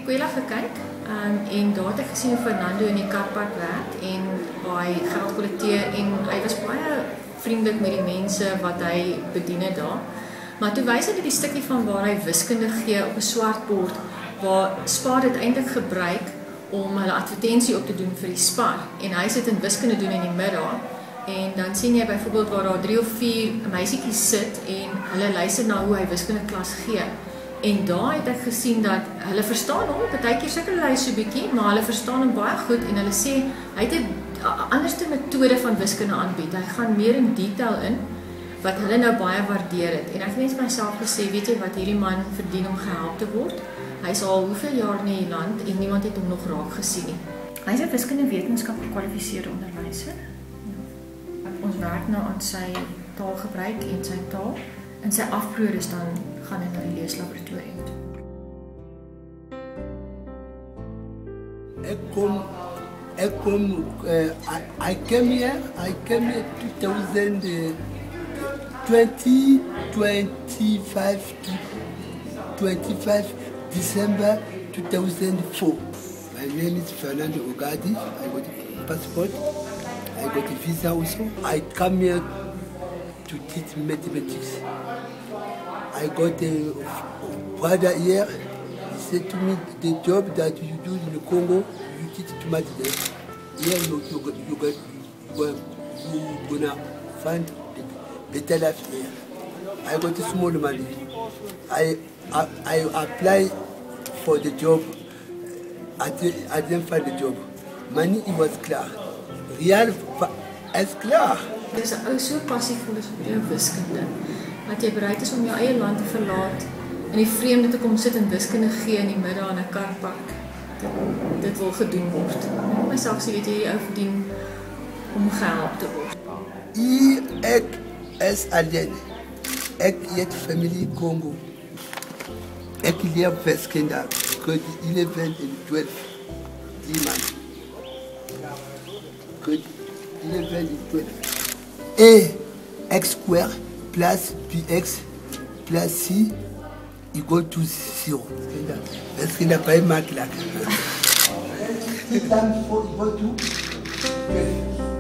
Kwela gekyk en daar het ek gesien hoe Fernando in die karpark werk en baie geld kollekteer en hy was baie vriendelik met die mense wat hy bedien het daar. Maar toe wys hy dit die stukkie van waar hy wiskunde gee op 'n swart bord waar Spar dit eintlik gebruik om hulle advertensie op te doen vir die Spar en hy sit in wiskunde doen in die middag. En dan sien jy byvoorbeeld waar daar 3 of 4 meisietjies sit en hulle luister na hoe hy wiskundeklas gee. En daar het ek gesien dat hulle verstaan hom, partykeer sukkel hy so bietjie, maar hulle verstaan hom baie goed en hulle sê hy het 'n anderste metode van wiskunde aanbied. Hy gaan meer in detail in wat hulle nou baie waardeer het. En ek het net vir myself gesê, weet jy wat, hierdie man verdien om gehelp te word. Hy's al hoeveel jaar in die land en niemand het hom nog raak gesien nie. Hy's 'n wiskundewetenskap gekwalifiseerde onderwyser. Ons werk nou aan sy taalgebruik en sy taal. En sy afproer is dan gaan hy na die leeslaboratorium toe. I came here 25 December 2004. My name is Fernando Ogadi. I got a passport. I got a visa also. I come here to teach mathematics. I got a brother here. He said to me, the job that you do in the Congo, you teach mathematics. Here you're gonna find better life here. I got a small money. I applied for the job. I didn't find the job. Money it was klaar. Real is klaar. Dit is 'n ou so passievol is vir jou wiskunde. Dat jy bereid is om jou eie land te verlaat en die vreemde te kom sit en wiskunde gee in die middag in 'n karpark. Dit wil gedoen word. Ek myself sê weet jy hierdie ou verdien om gehelp te word. Ek is alleen. Ek het familie Congo. Ek leer wiskunde. Grade 11 en 12. Die man. Grade 11 en 12. X square plus bx plus c equal to 0. That's in the by math like. 3 times 4 equal to 12.